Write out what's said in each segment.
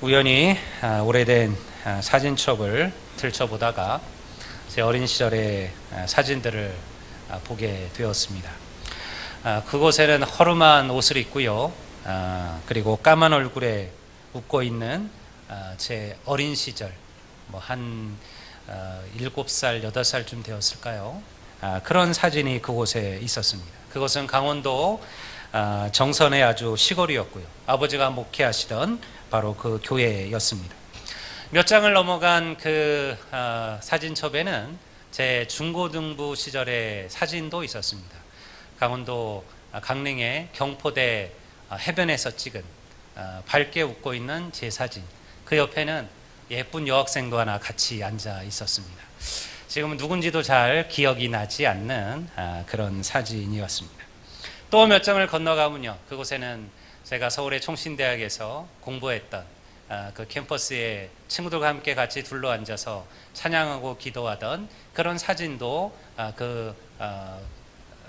우연히 오래된 사진첩을 들춰보다가 제 어린 시절의 사진들을 보게 되었습니다. 그곳에는 허름한 옷을 입고요. 그리고 까만 얼굴에 웃고 있는 제 어린 시절, 한 7살, 8살쯤 되었을까요? 그런 사진이 그곳에 있었습니다. 그곳은 강원도 정선의 아주 시골이었고요. 아버지가 목회하시던 바로 그 교회였습니다. 몇 장을 넘어간 그 사진첩에는 제 중고등부 시절의 사진도 있었습니다. 강원도 강릉의 경포대 해변에서 찍은 밝게 웃고 있는 제 사진, 그 옆에는 예쁜 여학생도 하나 같이 앉아 있었습니다. 지금은 누군지도 잘 기억이 나지 않는 그런 사진이었습니다. 또 몇 장을 건너가면요, 그곳에는 제가 서울의 총신대학에서 공부했던 그 캠퍼스에 친구들과 함께 같이 둘러앉아서 찬양하고 기도하던 그런 사진도 그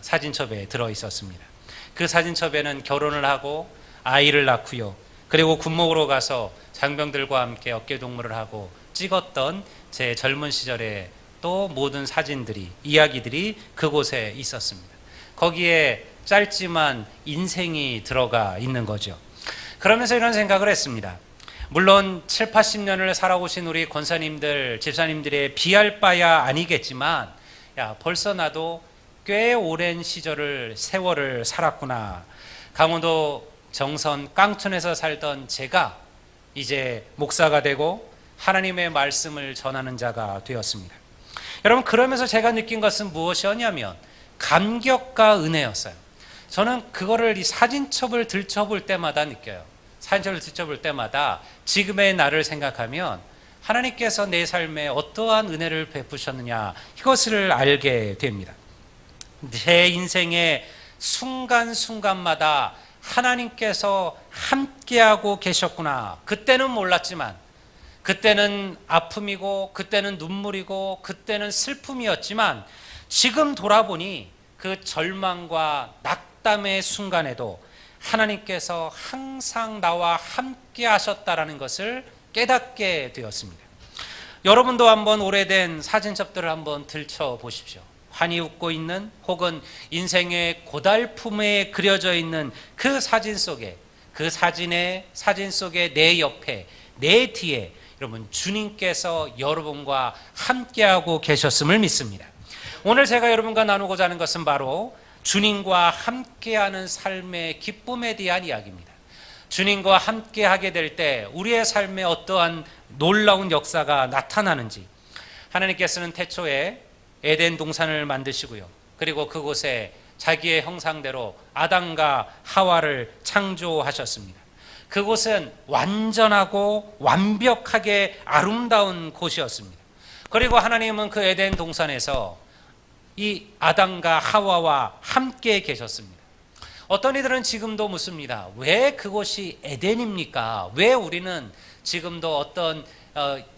사진첩에 들어 있었습니다. 그 사진첩에는 결혼을 하고 아이를 낳고요, 그리고 군목으로 가서 장병들과 함께 어깨동무를 하고 찍었던 제 젊은 시절의 또 모든 사진들이, 이야기들이 그곳에 있었습니다. 거기에 짧지만 인생이 들어가 있는 거죠. 그러면서 이런 생각을 했습니다. 물론 7, 80년을 살아오신 우리 권사님들, 집사님들의 비할 바야 아니겠지만, 벌써 나도 꽤 오랜 세월을 살았구나. 강원도 정선 깡촌에서 살던 제가 이제 목사가 되고 하나님의 말씀을 전하는 자가 되었습니다. 여러분, 그러면서 제가 느낀 것은 무엇이었냐면 감격과 은혜였어요. 저는 그거를 이 사진첩을 들춰볼 때마다 느껴요. 사진첩을 들춰볼 때마다 지금의 나를 생각하면 하나님께서 내 삶에 어떠한 은혜를 베푸셨느냐, 이것을 알게 됩니다. 제 인생의 순간순간마다 하나님께서 함께하고 계셨구나. 그때는 몰랐지만, 그때는 아픔이고, 그때는 눈물이고, 그때는 슬픔이었지만, 지금 돌아보니 그 절망과 낙담의 순간에도 하나님께서 항상 나와 함께 하셨다라는 것을 깨닫게 되었습니다. 여러분도 한번 오래된 사진첩들을 한번 들춰 보십시오. 환히 웃고 있는, 혹은 인생의 고달픔에 그려져 있는 그 사진 속에, 그 사진 속에 내 옆에, 내 뒤에 여러분 주님께서 여러분과 함께하고 계셨음을 믿습니다. 오늘 제가 여러분과 나누고자 하는 것은 바로 주님과 함께하는 삶의 기쁨에 대한 이야기입니다. 주님과 함께하게 될 때 우리의 삶에 어떠한 놀라운 역사가 나타나는지, 하나님께서는 태초에 에덴 동산을 만드시고요, 그리고 그곳에 자기의 형상대로 아담과 하와를 창조하셨습니다. 그곳은 완전하고 완벽하게 아름다운 곳이었습니다. 그리고 하나님은 그 에덴 동산에서 이 아담과 하와와 함께 계셨습니다. 어떤 이들은 지금도 묻습니다. 왜 그곳이 에덴입니까? 왜 우리는 지금도 어떤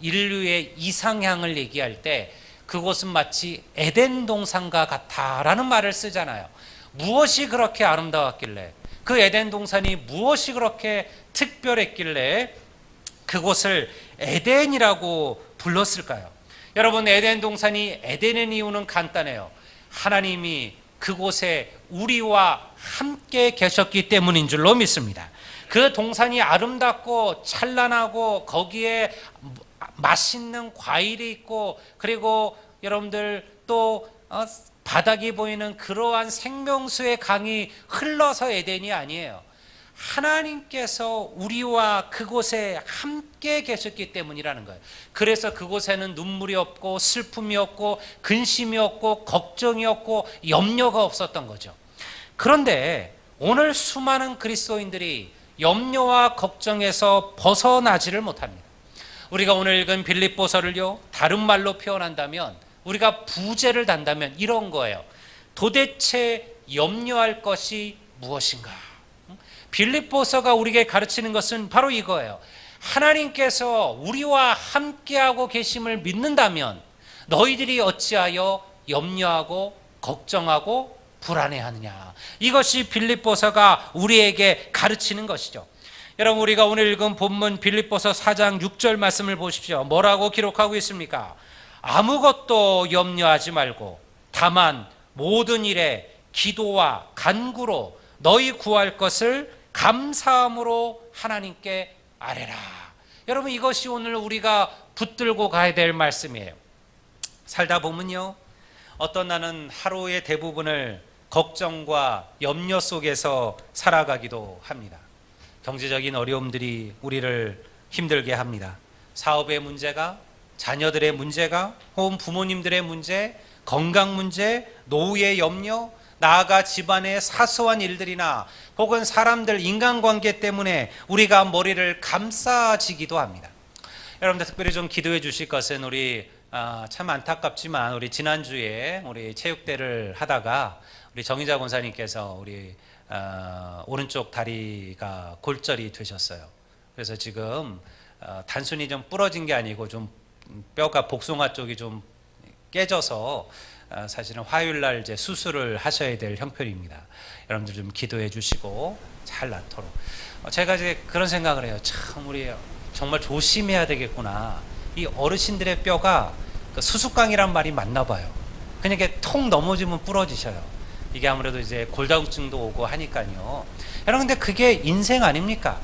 인류의 이상향을 얘기할 때 그곳은 마치 에덴 동산과 같다라는 말을 쓰잖아요. 무엇이 그렇게 아름다웠길래, 그 에덴 동산이 무엇이 그렇게 특별했길래 그곳을 에덴이라고 불렀을까요? 여러분, 에덴 동산이 에덴인 이유는 간단해요. 하나님이 그곳에 우리와 함께 계셨기 때문인 줄로 믿습니다. 그 동산이 아름답고 찬란하고 거기에 맛있는 과일이 있고, 그리고 여러분들 또 바닥이 보이는 그러한 생명수의 강이 흘러서 에덴이 아니에요. 하나님께서 우리와 그곳에 함께 계셨기 때문이라는 거예요. 그래서 그곳에는 눈물이 없고 슬픔이 없고 근심이 없고 걱정이 없고 염려가 없었던 거죠. 그런데 오늘 수많은 그리스도인들이 염려와 걱정에서 벗어나지를 못합니다. 우리가 오늘 읽은 빌립보서를요, 다른 말로 표현한다면, 우리가 부제를 단다면 이런 거예요. 도대체 염려할 것이 무엇인가? 빌립보서가 우리에게 가르치는 것은 바로 이거예요. 하나님께서 우리와 함께하고 계심을 믿는다면 너희들이 어찌하여 염려하고 걱정하고 불안해하느냐. 이것이 빌립보서가 우리에게 가르치는 것이죠. 여러분, 우리가 오늘 읽은 본문 빌립보서 4장 6절 말씀을 보십시오. 뭐라고 기록하고 있습니까? 아무것도 염려하지 말고 다만 모든 일에 기도와 간구로 너희 구할 것을 감사함으로 하나님께 아뢰라. 여러분, 이것이 오늘 우리가 붙들고 가야 될 말씀이에요. 살다 보면요, 어떤 나는 하루의 대부분을 걱정과 염려 속에서 살아가기도 합니다. 경제적인 어려움들이 우리를 힘들게 합니다. 사업의 문제가, 자녀들의 문제가, 혹은 부모님들의 문제, 건강 문제, 노후의 염려, 나아가 집안의 사소한 일들이나 혹은 사람들 인간관계 때문에 우리가 머리를 감싸지기도 합니다. 여러분들 특별히 좀 기도해 주실 것은 우리 참 안타깝지만 우리 지난주에 우리 체육대를 하다가 우리 정의자 권사님께서 우리 오른쪽 다리가 골절이 되셨어요. 그래서 지금 단순히 좀 부러진 게 아니고 좀 뼈가 복숭아 쪽이 좀 깨져서 사실은 화요일 날 이제 수술을 하셔야 될 형편입니다. 여러분들 좀 기도해 주시고 잘 낫도록. 제가 이제 그런 생각을 해요. 참 우리 정말 조심해야 되겠구나. 이 어르신들의 뼈가 그 수수깡이란 말이 맞나 봐요. 그냥 이렇게 통 넘어지면 부러지셔요. 이게 아무래도 이제 골다공증도 오고 하니까요. 여러분, 근데 그게 인생 아닙니까?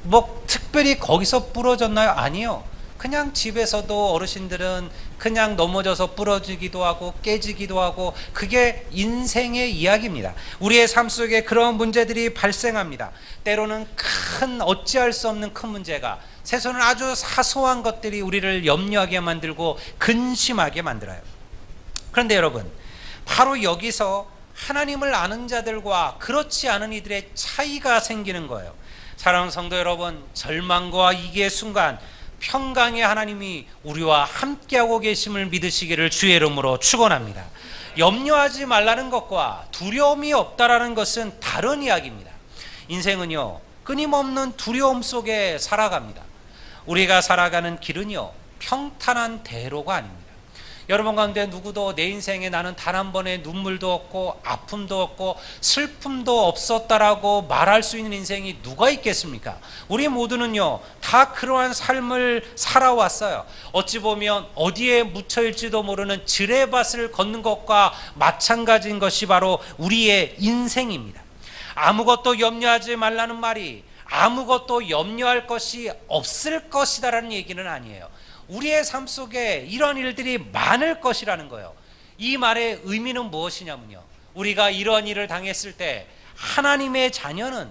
뭐 특별히 거기서 부러졌나요? 아니요. 그냥 집에서도 어르신들은 그냥 넘어져서 부러지기도 하고 깨지기도 하고, 그게 인생의 이야기입니다. 우리의 삶 속에 그런 문제들이 발생합니다. 때로는 큰, 어찌할 수 없는 큰 문제가, 세상은 아주 사소한 것들이 우리를 염려하게 만들고 근심하게 만들어요. 그런데 여러분, 바로 여기서 하나님을 아는 자들과 그렇지 않은 이들의 차이가 생기는 거예요. 사랑하는 성도 여러분, 절망과 위기의 순간 평강의 하나님이 우리와 함께하고 계심을 믿으시기를 주의 이름으로 축원합니다. 염려하지 말라는 것과 두려움이 없다라는 것은 다른 이야기입니다. 인생은요, 끊임없는 두려움 속에 살아갑니다. 우리가 살아가는 길은요, 평탄한 대로가 아닙니다. 여러분 가운데 누구도 내 인생에 나는 단 한 번의 눈물도 없고 아픔도 없고 슬픔도 없었다라고 말할 수 있는 인생이 누가 있겠습니까? 우리 모두는요, 다 그러한 삶을 살아왔어요. 어찌 보면 어디에 묻혀일지도 모르는 지뢰밭을 걷는 것과 마찬가지인 것이 바로 우리의 인생입니다. 아무것도 염려하지 말라는 말이 아무것도 염려할 것이 없을 것이다라는 얘기는 아니에요. 우리의 삶 속에 이런 일들이 많을 것이라는 거예요. 이 말의 의미는 무엇이냐면요, 우리가 이런 일을 당했을 때 하나님의 자녀는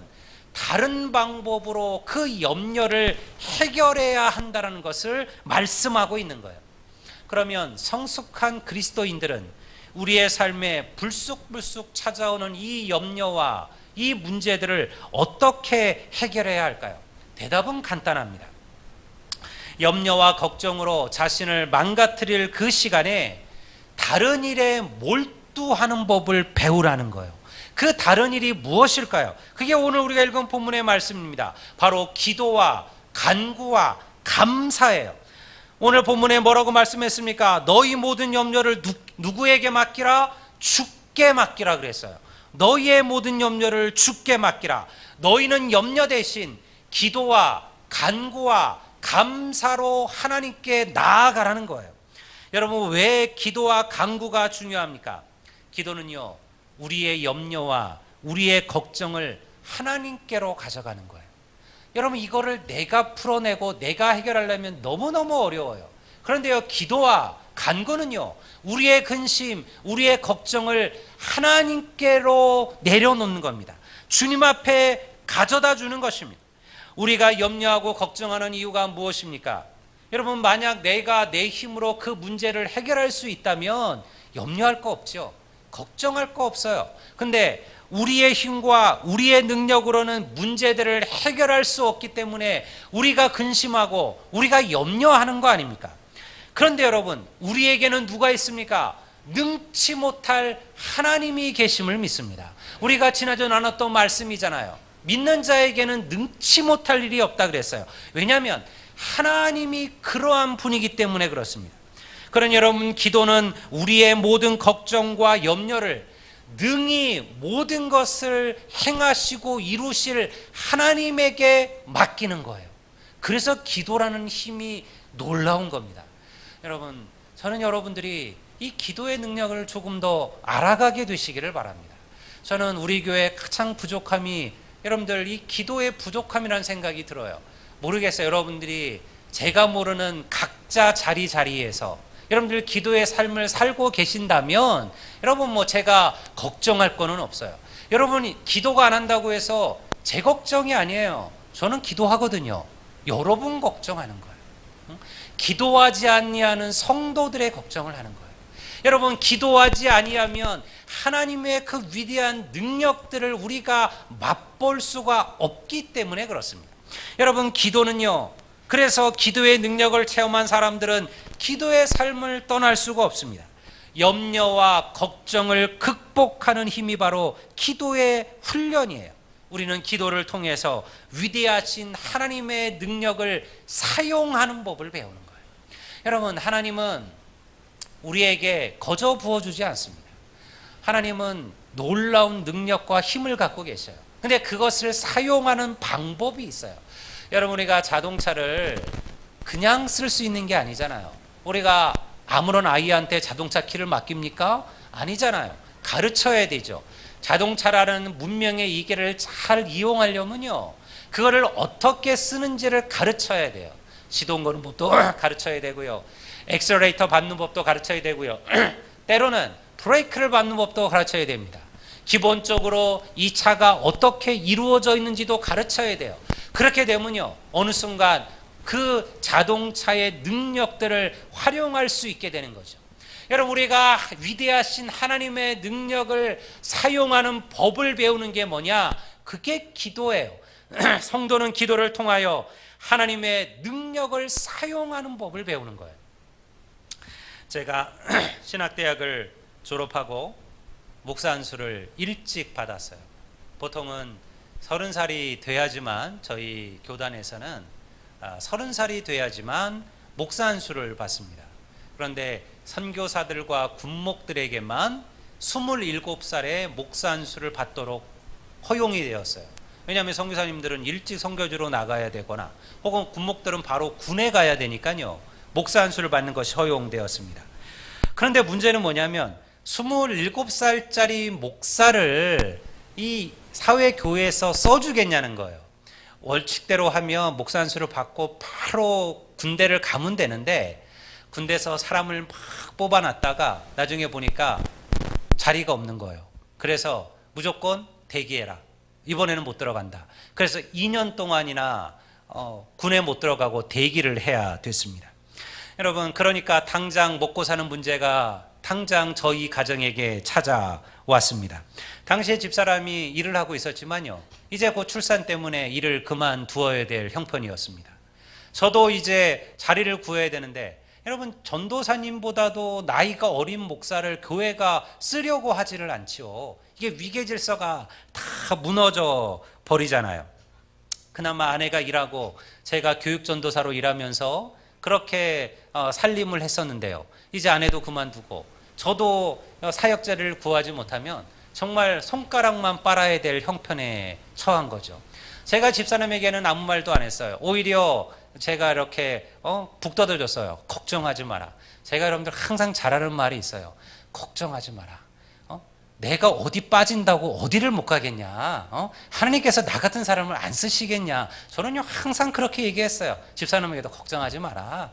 다른 방법으로 그 염려를 해결해야 한다는 것을 말씀하고 있는 거예요. 그러면 성숙한 그리스도인들은 우리의 삶에 불쑥불쑥 찾아오는 이 염려와 이 문제들을 어떻게 해결해야 할까요? 대답은 간단합니다. 염려와 걱정으로 자신을 망가뜨릴 그 시간에 다른 일에 몰두하는 법을 배우라는 거예요. 그 다른 일이 무엇일까요? 그게 오늘 우리가 읽은 본문의 말씀입니다. 바로 기도와 간구와 감사예요. 오늘 본문에 뭐라고 말씀했습니까? 너희 모든 염려를 누구에게 맡기라? 주께 맡기라 그랬어요. 너희의 모든 염려를 주께 맡기라. 너희는 염려 대신 기도와 간구와 감사로 하나님께 나아가라는 거예요. 여러분, 왜 기도와 간구가 중요합니까? 기도는요, 우리의 염려와 우리의 걱정을 하나님께로 가져가는 거예요. 여러분, 이거를 내가 풀어내고 내가 해결하려면 너무너무 어려워요. 그런데요, 기도와 간구는요, 우리의 근심, 우리의 걱정을 하나님께로 내려놓는 겁니다. 주님 앞에 가져다 주는 것입니다. 우리가 염려하고 걱정하는 이유가 무엇입니까? 여러분, 만약 내가 내 힘으로 그 문제를 해결할 수 있다면 염려할 거 없죠. 걱정할 거 없어요. 근데 우리의 힘과 우리의 능력으로는 문제들을 해결할 수 없기 때문에 우리가 근심하고 우리가 염려하는 거 아닙니까? 그런데 여러분, 우리에게는 누가 있습니까? 능치 못할 하나님이 계심을 믿습니다. 우리가 지난주에 나눴던 말씀이잖아요. 믿는 자에게는 능치 못할 일이 없다 그랬어요. 왜냐하면 하나님이 그러한 분이기 때문에 그렇습니다. 그러니 여러분, 기도는 우리의 모든 걱정과 염려를 능히 모든 것을 행하시고 이루실 하나님에게 맡기는 거예요. 그래서 기도라는 힘이 놀라운 겁니다. 여러분, 저는 여러분들이 이 기도의 능력을 조금 더 알아가게 되시기를 바랍니다. 저는 우리 교회 가장 부족함이, 여러분들 이 기도의 부족함이라는 생각이 들어요. 모르겠어요. 여러분들이 제가 모르는 각자 자리에서 여러분들 기도의 삶을 살고 계신다면 여러분 뭐 제가 걱정할 거는 없어요. 여러분이 기도가 안 한다고 해서 제 걱정이 아니에요. 저는 기도하거든요. 여러분 걱정하는 거예요. 기도하지 아니하는 성도들의 걱정을 하는 거예요. 여러분, 기도하지 아니하면 하나님의 그 위대한 능력들을 우리가 맛볼 수가 없기 때문에 그렇습니다. 여러분, 기도는요, 그래서 기도의 능력을 체험한 사람들은 기도의 삶을 떠날 수가 없습니다. 염려와 걱정을 극복하는 힘이 바로 기도의 훈련이에요. 우리는 기도를 통해서 위대하신 하나님의 능력을 사용하는 법을 배우는 거예요. 여러분, 하나님은 우리에게 거저 부어주지 않습니다. 하나님은 놀라운 능력과 힘을 갖고 계셔요. 근데 그것을 사용하는 방법이 있어요. 여러분, 우리가 자동차를 그냥 쓸 수 있는 게 아니잖아요. 우리가 아무런 아이한테 자동차 키를 맡깁니까? 아니잖아요. 가르쳐야 되죠. 자동차라는 문명의 이계를 잘 이용하려면요, 그거를 어떻게 쓰는지를 가르쳐야 돼요. 시동 거는 법도 가르쳐야 되고요, 엑셀레이터 밟는 법도 가르쳐야 되고요, 때로는 브레이크를 밟는 법도 가르쳐야 됩니다. 기본적으로 이 차가 어떻게 이루어져 있는지도 가르쳐야 돼요. 그렇게 되면요, 어느 순간 그 자동차의 능력들을 활용할 수 있게 되는 거죠. 여러분, 우리가 위대하신 하나님의 능력을 사용하는 법을 배우는 게 뭐냐? 그게 기도예요. 성도는 기도를 통하여 하나님의 능력을 사용하는 법을 배우는 거예요. 제가 신학대학을 졸업하고 목사 안수를 일찍 받았어요. 보통은 30살이 돼야지만, 저희 교단에서는 30살이 돼야지만 목사 안수를 받습니다. 그런데 선교사들과 군목들에게만 27살에 목사 안수를 받도록 허용이 되었어요. 왜냐하면 선교사님들은 일찍 선교지로 나가야 되거나 혹은 군목들은 바로 군에 가야 되니까요, 목사 안수를 받는 것이 허용되었습니다. 그런데 문제는 뭐냐면 27살짜리 목사를 이 사회교회에서 써주겠냐는 거예요. 월칙대로 하면 목사 안수를 받고 바로 군대를 가면 되는데, 군대에서 사람을 막 뽑아놨다가 나중에 보니까 자리가 없는 거예요. 그래서 무조건 대기해라. 이번에는 못 들어간다. 그래서 2년 동안이나 군에 못 들어가고 대기를 해야 됐습니다. 여러분, 그러니까 당장 먹고 사는 문제가 당장 저희 가정에게 찾아왔습니다. 당시에 집사람이 일을 하고 있었지만요, 이제 곧 출산 때문에 일을 그만두어야 될 형편이었습니다. 저도 이제 자리를 구해야 되는데, 여러분, 전도사님보다도 나이가 어린 목사를 교회가 쓰려고 하지를 않지요. 이게 위계질서가 다 무너져 버리잖아요. 그나마 아내가 일하고 제가 교육전도사로 일하면서 그렇게 살림을 했었는데요, 이제 아내도 그만두고 저도 사역자를 구하지 못하면 정말 손가락만 빨아야 될 형편에 처한 거죠. 제가 집사람에게는 아무 말도 안 했어요. 오히려 제가 이렇게 북 떠들었어요. 걱정하지 마라. 제가 여러분들 항상 잘하는 말이 있어요. 걱정하지 마라. 내가 어디 빠진다고 어디를 못 가겠냐? 하나님께서 나 같은 사람을 안 쓰시겠냐? 저는요 항상 그렇게 얘기했어요. 집사람에게도 걱정하지 마라.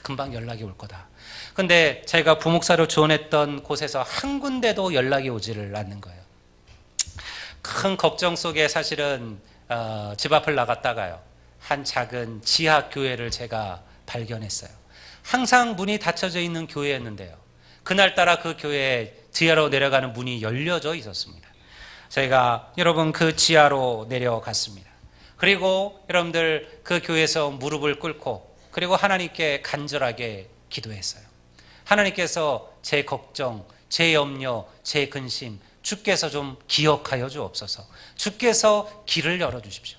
금방 연락이 올 거다. 근데 제가 부목사로 지원했던 곳에서 한 군데도 연락이 오지를 않는 거예요. 큰 걱정 속에 사실은 집 앞을 나갔다가요, 한 작은 지하 교회를 제가 발견했어요. 항상 문이 닫혀져 있는 교회였는데요, 그날따라 그 교회에 지하로 내려가는 문이 열려져 있었습니다. 저희가 여러분 그 지하로 내려갔습니다. 그리고 여러분들 그 교회에서 무릎을 꿇고 그리고 하나님께 간절하게 기도했어요. 하나님께서 제 걱정, 제 염려, 제 근심 주께서 좀 기억하여 주옵소서. 주께서 길을 열어주십시오.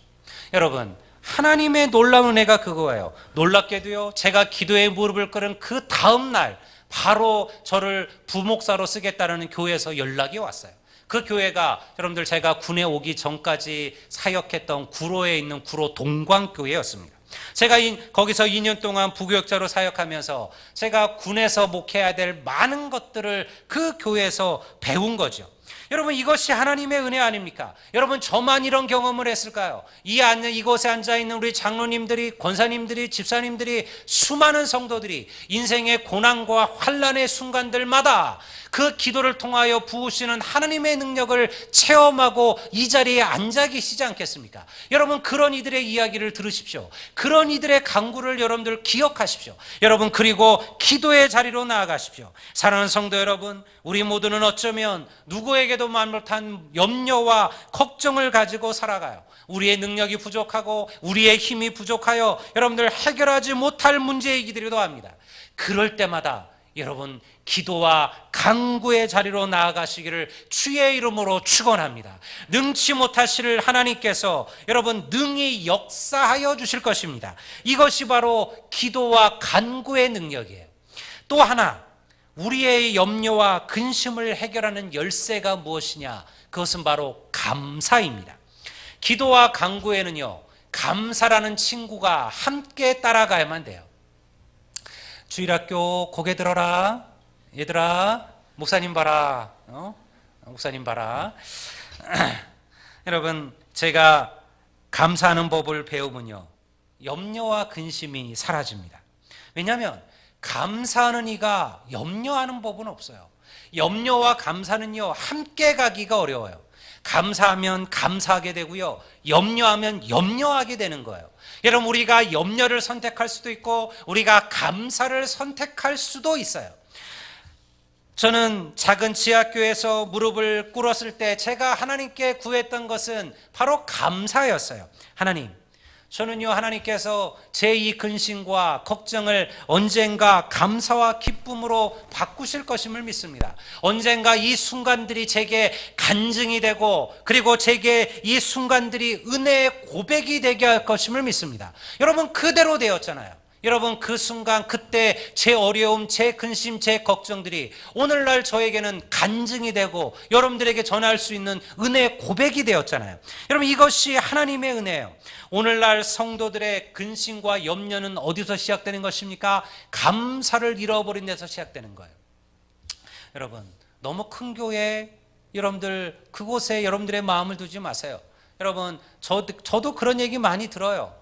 여러분, 하나님의 놀라운 은혜가 그거예요. 놀랍게도요, 제가 기도에 무릎을 꿇은 그 다음 날 바로 저를 부목사로 쓰겠다는 교회에서 연락이 왔어요. 그 교회가 여러분들 제가 군에 오기 전까지 사역했던 구로에 있는 구로 동광교회였습니다. 제가 거기서 2년 동안 부교역자로 사역하면서 제가 군에서 목해야 될 많은 것들을 그 교회에서 배운 거죠. 여러분, 이것이 하나님의 은혜 아닙니까? 여러분, 저만 이런 경험을 했을까요? 이곳에 앉아있는 우리 장로님들이, 권사님들이, 집사님들이, 수많은 성도들이 인생의 고난과 환난의 순간들마다 그 기도를 통하여 부으시는 하나님의 능력을 체험하고 이 자리에 앉아 계시지 않겠습니까? 여러분, 그런 이들의 이야기를 들으십시오. 그런 이들의 간구를 여러분들 기억하십시오. 여러분, 그리고 기도의 자리로 나아가십시오. 사랑하는 성도 여러분, 우리 모두는 어쩌면 누구에게도 말 못한 염려와 걱정을 가지고 살아가요. 우리의 능력이 부족하고 우리의 힘이 부족하여 여러분들 해결하지 못할 문제이기도 합니다. 그럴 때마다 여러분, 기도와 간구의 자리로 나아가시기를 주의 이름으로 축원합니다. 능치 못하실 하나님께서 여러분 능히 역사하여 주실 것입니다. 이것이 바로 기도와 간구의 능력이에요. 또 하나, 우리의 염려와 근심을 해결하는 열쇠가 무엇이냐? 그것은 바로 감사입니다. 기도와 간구에는요, 감사라는 친구가 함께 따라가야만 돼요. 주일학교 고개 들어라. 얘들아, 목사님 봐라. 목사님 봐라. 여러분, 제가 감사하는 법을 배우면요, 염려와 근심이 사라집니다. 왜냐하면 감사하는 이가 염려하는 법은 없어요. 염려와 감사는요, 함께 가기가 어려워요. 감사하면 감사하게 되고요, 염려하면 염려하게 되는 거예요. 여러분, 우리가 염려를 선택할 수도 있고 우리가 감사를 선택할 수도 있어요. 저는 작은 지하교회에서 무릎을 꿇었을 때 제가 하나님께 구했던 것은 바로 감사였어요. 하나님, 저는요, 하나님께서 제 이 근심과 걱정을 언젠가 감사와 기쁨으로 바꾸실 것임을 믿습니다. 언젠가 이 순간들이 제게 간증이 되고 그리고 제게 이 순간들이 은혜의 고백이 되게 할 것임을 믿습니다. 여러분, 그대로 되었잖아요. 여러분, 그 순간 그때 제 어려움, 제 근심, 제 걱정들이 오늘날 저에게는 간증이 되고 여러분들에게 전할 수 있는 은혜의 고백이 되었잖아요. 여러분, 이것이 하나님의 은혜예요. 오늘날 성도들의 근심과 염려는 어디서 시작되는 것입니까? 감사를 잃어버린 데서 시작되는 거예요. 여러분, 너무 큰 교회, 여러분들 그곳에 여러분들의 마음을 두지 마세요. 여러분, 저도 그런 얘기 많이 들어요.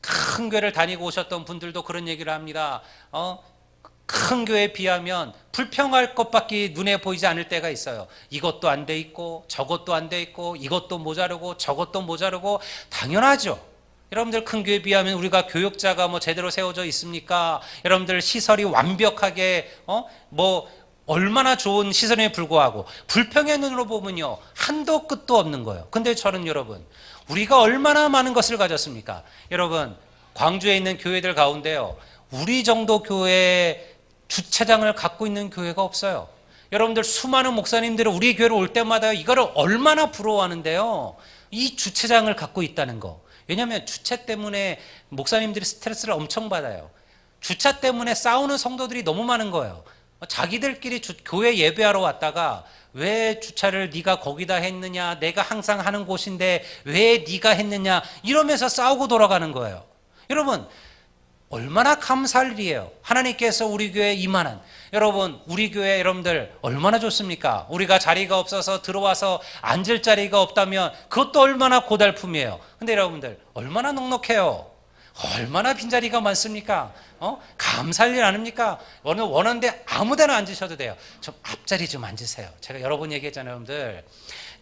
큰 교회를 다니고 오셨던 분들도 그런 얘기를 합니다. 큰 교회에 비하면 불평할 것밖에 눈에 보이지 않을 때가 있어요. 이것도 안 돼 있고 저것도 안 돼 있고 이것도 모자르고 저것도 모자르고. 당연하죠. 여러분들, 큰 교회에 비하면 우리가 교육자가 제대로 세워져 있습니까? 여러분들, 시설이 완벽하게 얼마나 좋은 시설에 불구하고 불평의 눈으로 보면요, 한도 끝도 없는 거예요. 근데 저는 여러분, 우리가 얼마나 많은 것을 가졌습니까? 여러분, 광주에 있는 교회들 가운데요, 우리 정도 교회에 주차장을 갖고 있는 교회가 없어요. 여러분들, 수많은 목사님들이 우리 교회로 올 때마다 이거를 얼마나 부러워하는데요, 이 주차장을 갖고 있다는 거. 왜냐하면 주차 때문에 목사님들이 스트레스를 엄청 받아요. 주차 때문에 싸우는 성도들이 너무 많은 거예요. 자기들끼리 교회 예배하러 왔다가 왜 주차를 네가 거기다 했느냐, 내가 항상 하는 곳인데 왜 네가 했느냐, 이러면서 싸우고 돌아가는 거예요. 여러분, 얼마나 감사할 일이에요. 하나님께서 우리 교회에 임하는, 여러분, 우리 교회 여러분들 얼마나 좋습니까? 우리가 자리가 없어서 들어와서 앉을 자리가 없다면 그것도 얼마나 고달픔이에요. 근데 여러분들, 얼마나 넉넉해요. 얼마나 빈자리가 많습니까? 감사할 일 아닙니까? 원하는데 아무데나 앉으셔도 돼요. 좀 앞자리 좀 앉으세요. 제가 여러 번 얘기했잖아요. 여러분들,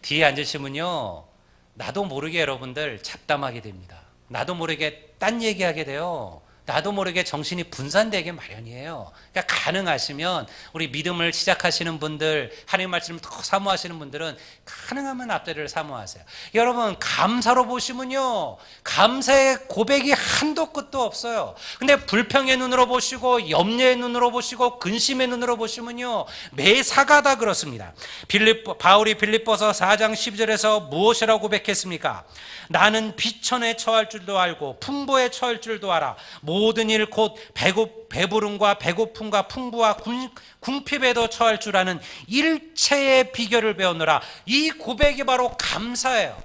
뒤에 앉으시면요, 나도 모르게 여러분들 잡담하게 됩니다. 나도 모르게 딴 얘기하게 돼요. 나도 모르게 정신이 분산되게 마련이에요. 그러니까 가능하시면 우리 믿음을 시작하시는 분들, 하나님 말씀을 더 사모하시는 분들은 가능하면 앞자리를 사모하세요. 여러분, 감사로 보시면요, 감사의 고백이 한도 끝도 없어요. 근데 불평의 눈으로 보시고 염려의 눈으로 보시고 근심의 눈으로 보시면요, 매사가 다 그렇습니다. 바울이 빌립보서 4장 12절에서 무엇이라고 고백했습니까? 나는 비천에 처할 줄도 알고 풍부에 처할 줄도 알아. 모든 일 곧 배부름과 배고픔과 풍부와 궁핍에도 처할 줄 아는 일체의 비결을 배우느라. 이 고백이 바로 감사예요.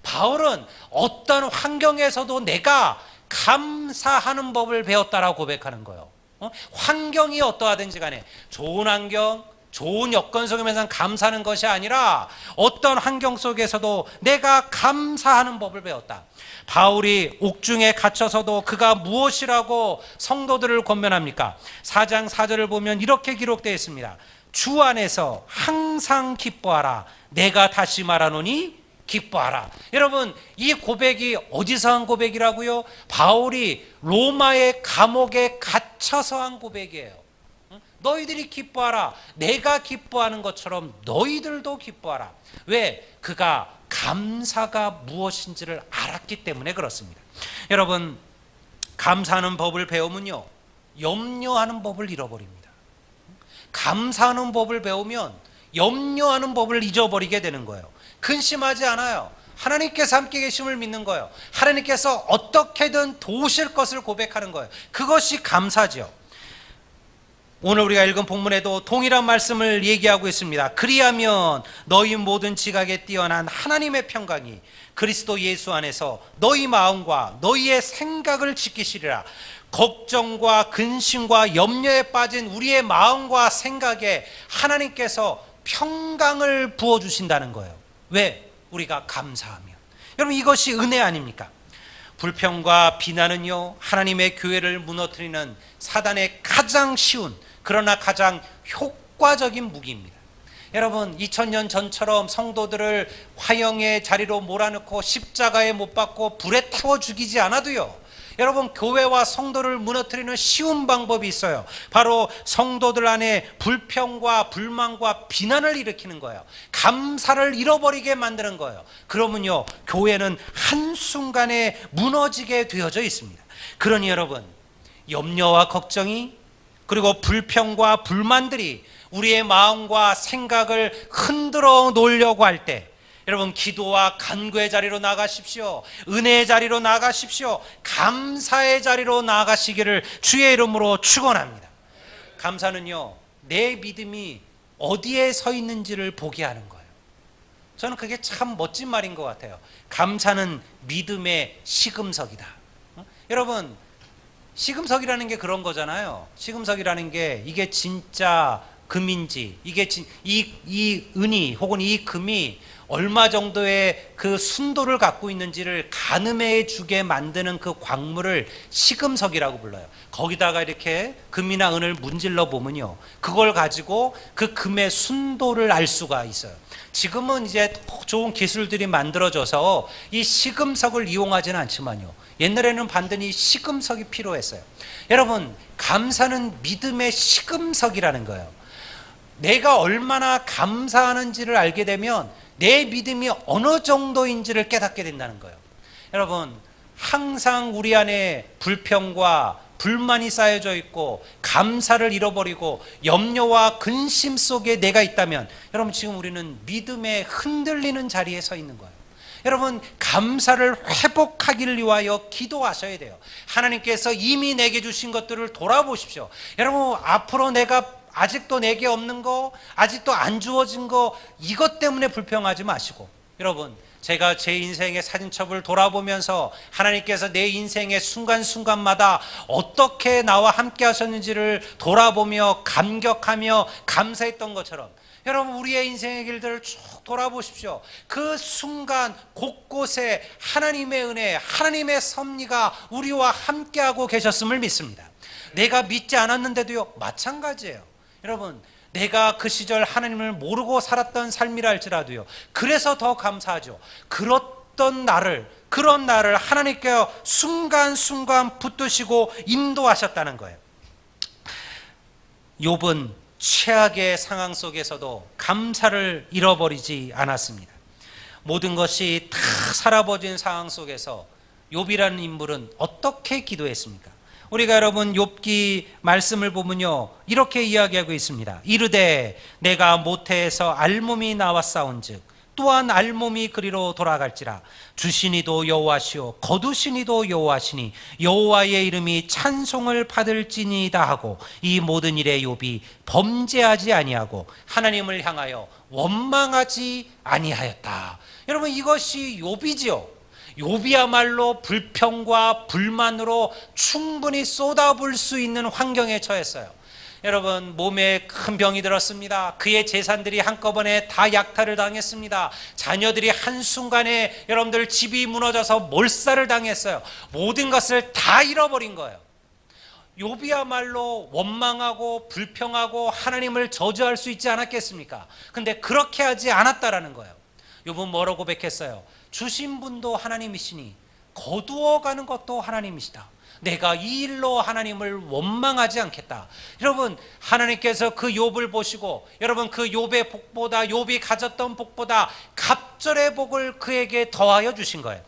바울은 어떤 환경에서도 내가 감사하는 법을 배웠다라고 고백하는 거예요. 환경이 어떠하든지 간에 좋은 환경, 좋은 여건 속에서 감사하는 것이 아니라 어떤 환경 속에서도 내가 감사하는 법을 배웠다. 바울이 옥중에 갇혀서도 그가 무엇이라고 성도들을 권면합니까? 4장 4절을 보면 이렇게 기록되어 있습니다. 주 안에서 항상 기뻐하라. 내가 다시 말하노니 기뻐하라. 여러분, 이 고백이 어디서 한 고백이라고요? 바울이 로마의 감옥에 갇혀서 한 고백이에요. 너희들이 기뻐하라. 내가 기뻐하는 것처럼 너희들도 기뻐하라. 왜? 그가 감사가 무엇인지를 알았기 때문에 그렇습니다. 여러분, 감사하는 법을 배우면요, 염려하는 법을 잃어버립니다. 감사하는 법을 배우면 염려하는 법을 잊어버리게 되는 거예요. 근심하지 않아요. 하나님께서 함께 계심을 믿는 거예요. 하나님께서 어떻게든 도우실 것을 고백하는 거예요. 그것이 감사죠. 오늘 우리가 읽은 본문에도 동일한 말씀을 얘기하고 있습니다. 그리하면 너희 모든 지각에 뛰어난 하나님의 평강이 그리스도 예수 안에서 너희 마음과 너희의 생각을 지키시리라. 걱정과 근심과 염려에 빠진 우리의 마음과 생각에 하나님께서 평강을 부어주신다는 거예요. 왜? 우리가 감사하면. 여러분, 이것이 은혜 아닙니까? 불평과 비난은요, 하나님의 교회를 무너뜨리는 사단의 가장 쉬운 그러나 가장 효과적인 무기입니다. 여러분, 2000년 전처럼 성도들을 화형의 자리로 몰아넣고 십자가에 못 박고 불에 태워 죽이지 않아도요, 여러분, 교회와 성도를 무너뜨리는 쉬운 방법이 있어요. 바로 성도들 안에 불평과 불만과 비난을 일으키는 거예요. 감사를 잃어버리게 만드는 거예요. 그러면요, 교회는 한순간에 무너지게 되어져 있습니다. 그러니 여러분, 염려와 걱정이, 그리고 불평과 불만들이 우리의 마음과 생각을 흔들어 놓으려고 할 때, 여러분, 기도와 간구의 자리로 나가십시오. 은혜의 자리로 나가십시오. 감사의 자리로 나가시기를 주의 이름으로 축원합니다. 감사는요, 내 믿음이 어디에 서 있는지를 보게 하는 거예요. 저는 그게 참 멋진 말인 것 같아요. 감사는 믿음의 시금석이다. 여러분, 시금석이라는 게 그런 거잖아요. 시금석이라는 게 이게 진짜 금인지, 이게 이 은이 혹은 이 금이 얼마 정도의 그 순도를 갖고 있는지를 가늠해 주게 만드는 그 광물을 시금석이라고 불러요. 거기다가 이렇게 금이나 은을 문질러 보면요, 그걸 가지고 그 금의 순도를 알 수가 있어요. 지금은 이제 좋은 기술들이 만들어져서 이 시금석을 이용하지는 않지만요, 옛날에는 반드시 시금석이 필요했어요. 여러분, 감사는 믿음의 시금석이라는 거예요. 내가 얼마나 감사하는지를 알게 되면 내 믿음이 어느 정도인지를 깨닫게 된다는 거예요. 여러분, 항상 우리 안에 불평과 불만이 쌓여져 있고 감사를 잃어버리고 염려와 근심 속에 내가 있다면, 여러분, 지금 우리는 믿음에 흔들리는 자리에 서 있는 거예요. 여러분, 감사를 회복하기를 위하여 기도하셔야 돼요. 하나님께서 이미 내게 주신 것들을 돌아보십시오. 여러분, 앞으로 내가 아직도 내게 없는 거, 아직도 안 주어진 거, 이것 때문에 불평하지 마시고, 여러분, 제가 제 인생의 사진첩을 돌아보면서 하나님께서 내 인생의 순간순간마다 어떻게 나와 함께 하셨는지를 돌아보며 감격하며 감사했던 것처럼, 여러분, 우리의 인생의 길들을 쭉 돌아보십시오. 그 순간 곳곳에 하나님의 은혜, 하나님의 섭리가 우리와 함께하고 계셨음을 믿습니다. 내가 믿지 않았는데도요, 마찬가지예요. 여러분, 내가 그 시절 하나님을 모르고 살았던 삶이라 할지라도요, 그래서 더 감사하죠. 그런 나를 하나님께서 순간순간 붙드시고 인도하셨다는 거예요. 욥은 최악의 상황 속에서도 감사를 잃어버리지 않았습니다. 모든 것이 다 살아버진 상황 속에서 욥이라는 인물은 어떻게 기도했습니까? 우리가 여러분 욥기 말씀을 보면요, 이렇게 이야기하고 있습니다. 이르되 내가 모태에서 알몸이 나왔사온즉 또한 알몸이 그리로 돌아갈지라. 주시니도 여호와시오 거두시니도 여호와시니 여호와의 이름이 찬송을 받을지니이다 하고 이 모든 일에 욥이 범죄하지 아니하고 하나님을 향하여 원망하지 아니하였다. 여러분, 이것이 욥이지요. 욥이야말로 불평과 불만으로 충분히 쏟아부을 수 있는 환경에 처했어요. 여러분, 몸에 큰 병이 들었습니다. 그의 재산들이 한꺼번에 다 약탈을 당했습니다. 자녀들이 한순간에 여러분들 집이 무너져서 몰살을 당했어요. 모든 것을 다 잃어버린 거예요. 욥이야말로 원망하고 불평하고 하나님을 저주할 수 있지 않았겠습니까? 근데 그렇게 하지 않았다라는 거예요. 욥은 뭐라고 고백했어요? 주신 분도 하나님이시니 거두어가는 것도 하나님이시다. 내가 이 일로 하나님을 원망하지 않겠다. 여러분, 하나님께서 그 욥을 보시고 여러분 그 욥의 복보다, 욥이 가졌던 복보다 갑절의 복을 그에게 더하여 주신 거예요.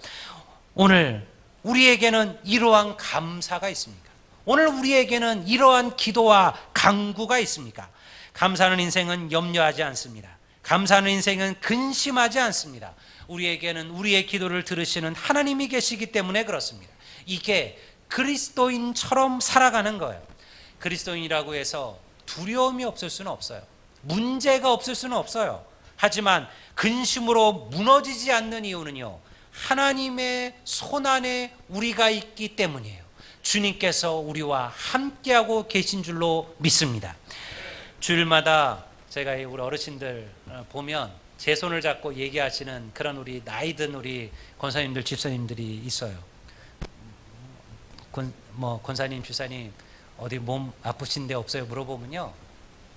오늘 우리에게는 이러한 감사가 있습니까? 오늘 우리에게는 이러한 기도와 간구가 있습니까? 감사하는 인생은 염려하지 않습니다. 감사하는 인생은 근심하지 않습니다. 우리에게는 우리의 기도를 들으시는 하나님이 계시기 때문에 그렇습니다. 이게 그리스도인처럼 살아가는 거예요. 그리스도인이라고 해서 두려움이 없을 수는 없어요. 문제가 없을 수는 없어요. 하지만 근심으로 무너지지 않는 이유는요, 하나님의 손안에 우리가 있기 때문이에요. 주님께서 우리와 함께하고 계신 줄로 믿습니다. 주일마다 제가 우리 어르신들 보면 제 손을 잡고 얘기하시는 그런 우리 나이든 우리 권사님들, 집사님들이 있어요. 권사님, 주사님 어디 몸 아프신 데 없어요? 물어보면요,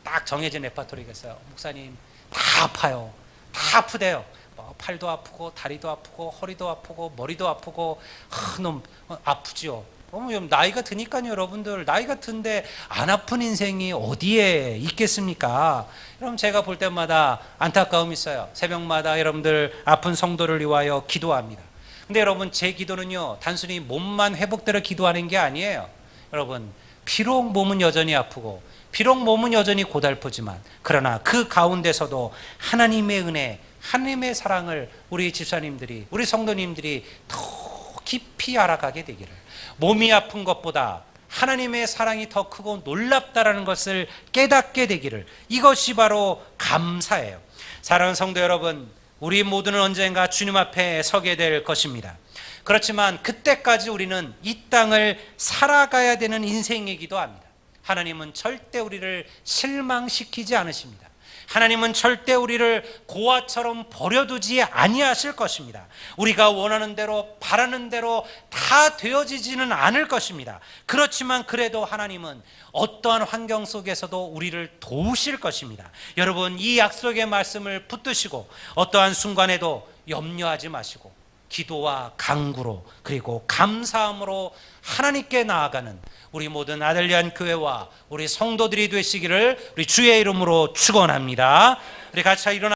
딱 정해진 레파토리가 있어요. 목사님 다 아파요. 다 아프대요. 팔도 아프고 다리도 아프고 허리도 아프고 머리도 아프고 너무 아프죠. 나이가 드니까요. 여러분들 나이가 든데 안 아픈 인생이 어디에 있겠습니까? 여러분, 제가 볼 때마다 안타까움이 있어요. 새벽마다 여러분들 아픈 성도를 위하여 기도합니다. 근데 여러분, 제 기도는요, 단순히 몸만 회복되려 기도하는 게 아니에요. 여러분, 비록 몸은 여전히 아프고 비록 몸은 여전히 고달프지만 그러나 그 가운데서도 하나님의 은혜, 하나님의 사랑을 우리 집사님들이, 우리 성도님들이 더 깊이 알아가게 되기를, 몸이 아픈 것보다 하나님의 사랑이 더 크고 놀랍다라는 것을 깨닫게 되기를, 이것이 바로 감사예요. 사랑하는 성도 여러분, 우리 모두는 언젠가 주님 앞에 서게 될 것입니다. 그렇지만 그때까지 우리는 이 땅을 살아가야 되는 인생이기도 합니다. 하나님은 절대 우리를 실망시키지 않으십니다. 하나님은 절대 우리를 고아처럼 버려두지 아니하실 것입니다. 우리가 원하는 대로 바라는 대로 다 되어지지는 않을 것입니다. 그렇지만 그래도 하나님은 어떠한 환경 속에서도 우리를 도우실 것입니다. 여러분, 이 약속의 말씀을 붙드시고 어떠한 순간에도 염려하지 마시고 기도와 간구로 그리고 감사함으로 하나님께 나아가는 우리 모든 아들리안 교회와 우리 성도들이 되시기를 우리 주의 이름으로 축원합니다. 우리 같이 일어나